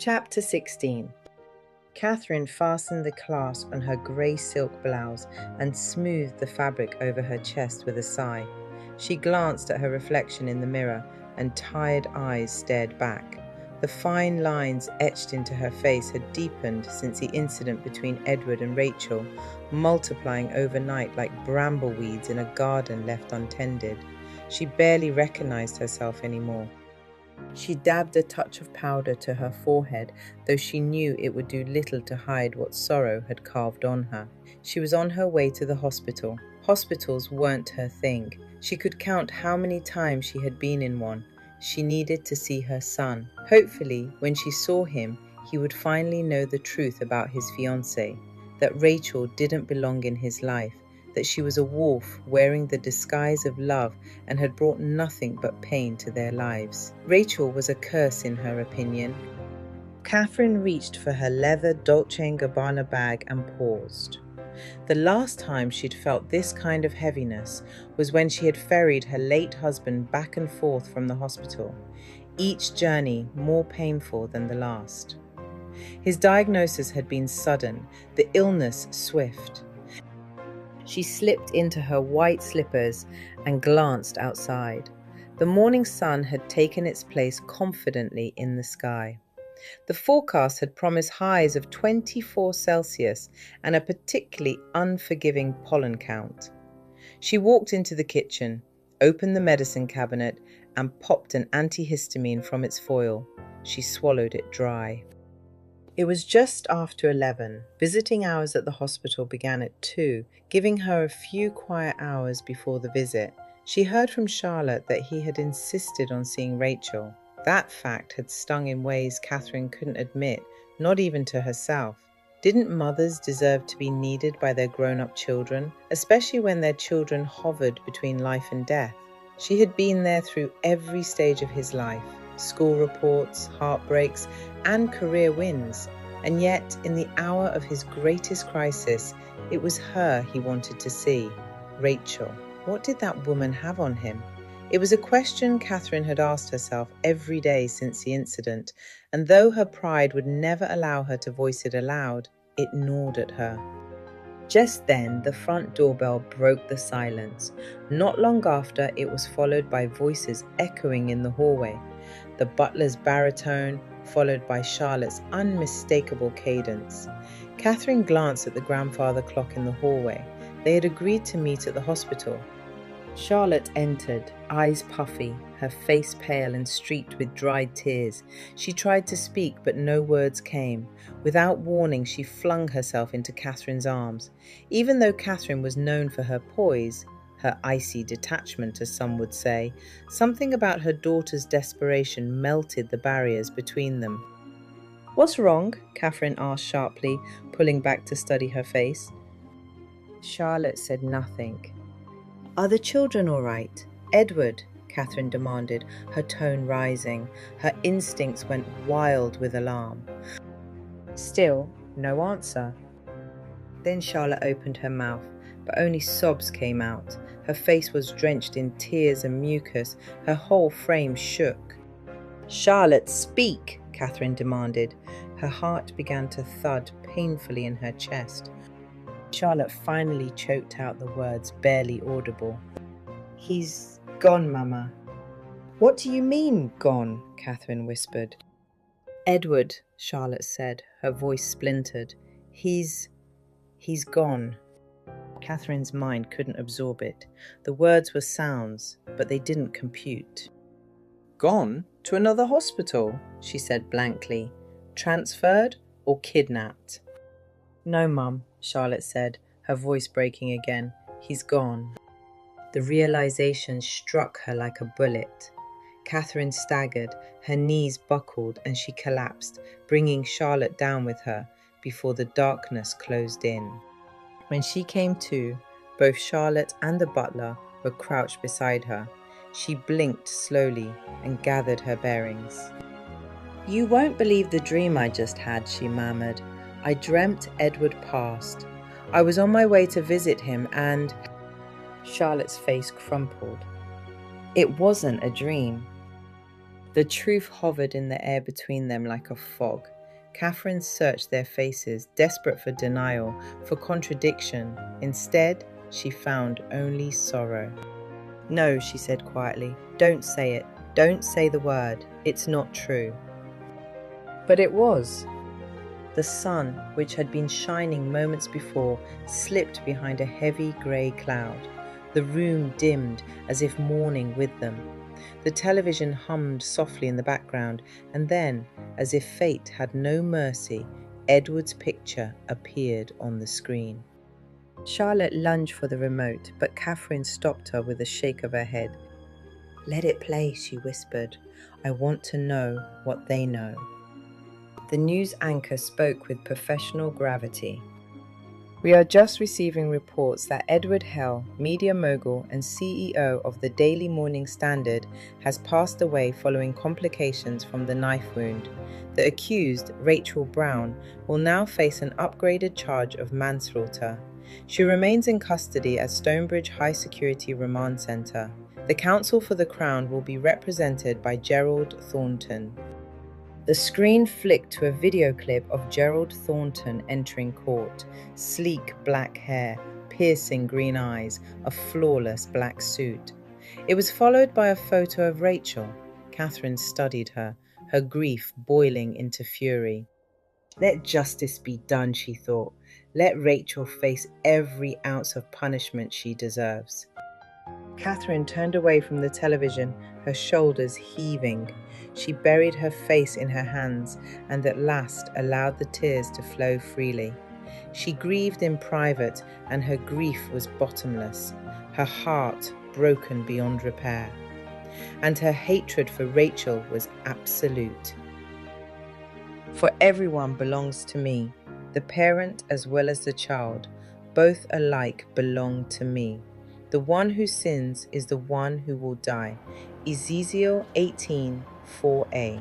Chapter 16. Katherine fastened the clasp on her grey silk blouse and smoothed the fabric over her chest with a sigh. She glanced at her reflection in the mirror, and tired eyes stared back. The fine lines etched into her face had deepened since the incident between Edward and Rachel, multiplying overnight like brambleweeds in a garden left untended. She barely recognized herself anymore. She dabbed a touch of powder to her forehead, though she knew it would do little to hide what sorrow had carved on her. She was on her way to the hospital. Hospitals weren't her thing. She could count how many times she had been in one. She needed to see her son. Hopefully, when she saw him, he would finally know the truth about his fiancée, that Rachel didn't belong in his life, that she was a wolf wearing the disguise of love and had brought nothing but pain to their lives. Rachel was a curse in her opinion. Katherine reached for her leather Dolce & Gabbana bag and paused. The last time she'd felt this kind of heaviness was when she had ferried her late husband back and forth from the hospital, each journey more painful than the last. His diagnosis had been sudden, the illness swift. She slipped into her white slippers and glanced outside. The morning sun had taken its place confidently in the sky. The forecast had promised highs of 24 Celsius and a particularly unforgiving pollen count. She walked into the kitchen, opened the medicine cabinet, and popped an antihistamine from its foil. She swallowed it dry. It was just after 11. Visiting hours at the hospital began at 2, giving her a few quiet hours before the visit. She heard from Charlotte that he had insisted on seeing Rachel. That fact had stung in ways Katherine couldn't admit, not even to herself. Didn't mothers deserve to be needed by their grown-up children, especially when their children hovered between life and death? She had been there through every stage of his life. School reports, heartbreaks, and career wins. And yet, in the hour of his greatest crisis, it was her he wanted to see, Rachel. What did that woman have on him? It was a question Katherine had asked herself every day since the incident, and though her pride would never allow her to voice it aloud, it gnawed at her. Just then, the front doorbell broke the silence. Not long after, it was followed by voices echoing in the hallway. The butler's baritone, followed by Charlotte's unmistakable cadence. Katherine glanced at the grandfather clock in the hallway. They had agreed to meet at the hospital. Charlotte entered, eyes puffy, her face pale and streaked with dried tears. She tried to speak, but no words came. Without warning, she flung herself into Katherine's arms. Even though Katherine was known for her poise, her icy detachment, as some would say, something about her daughter's desperation melted the barriers between them. "What's wrong?" Katherine asked sharply, pulling back to study her face. Charlotte said nothing. "Are the children all right? Edward?" Katherine demanded, her tone rising. Her instincts went wild with alarm. Still, no answer. Then Charlotte opened her mouth, but only sobs came out. Her face was drenched in tears and mucus. Her whole frame shook. "Charlotte, speak!" Katherine demanded. Her heart began to thud painfully in her chest. Charlotte finally choked out the words barely audible. "He's gone, Mama." "What do you mean, gone?" Katherine whispered. "Edward," Charlotte said, her voice splintered. He's gone." Katherine's mind couldn't absorb it. The words were sounds, but they didn't compute. "Gone? To another hospital?" she said blankly. "Transferred or kidnapped?" "No, Mum," Charlotte said, her voice breaking again. "He's gone." The realization struck her like a bullet. Katherine staggered, her knees buckled, and she collapsed, bringing Charlotte down with her before the darkness closed in. When she came to, both Charlotte and the butler were crouched beside her. She blinked slowly and gathered her bearings. "You won't believe the dream I just had," she murmured. "I dreamt Edward passed. I was on my way to visit him and—" Charlotte's face crumpled. "It wasn't a dream." The truth hovered in the air between them like a fog. Katherine searched their faces, desperate for denial, for contradiction. Instead, she found only sorrow. "No," she said quietly. "Don't say it. Don't say the word. It's not true." But it was. The sun, which had been shining moments before, slipped behind a heavy grey cloud. The room dimmed as if mourning with them. The television hummed softly in the background, and then, as if fate had no mercy, Edward's picture appeared on the screen. Charlotte lunged for the remote, but Katherine stopped her with a shake of her head. "Let it play," she whispered. "I want to know what they know." The news anchor spoke with professional gravity. "We are just receiving reports that Edward Hale, media mogul and CEO of the Daily Morning Standard, has passed away following complications from the knife wound. The accused, Rachel Brown, will now face an upgraded charge of manslaughter. She remains in custody at Stonebridge High Security Remand Centre. The counsel for the Crown will be represented by Gerald Thornton." The screen flicked to a video clip of Gerald Thornton entering court. Sleek black hair, piercing green eyes, a flawless black suit. It was followed by a photo of Rachel. Katherine studied her, her grief boiling into fury. Let justice be done, she thought. Let Rachel face every ounce of punishment she deserves. Katherine turned away from the television, her shoulders heaving. She buried her face in her hands and at last allowed the tears to flow freely. She grieved in private and her grief was bottomless, her heart broken beyond repair. And her hatred for Rachel was absolute. "For everyone belongs to me, the parent as well as the child. Both alike belong to me. The one who sins is the one who will die." Ezekiel 18:4a.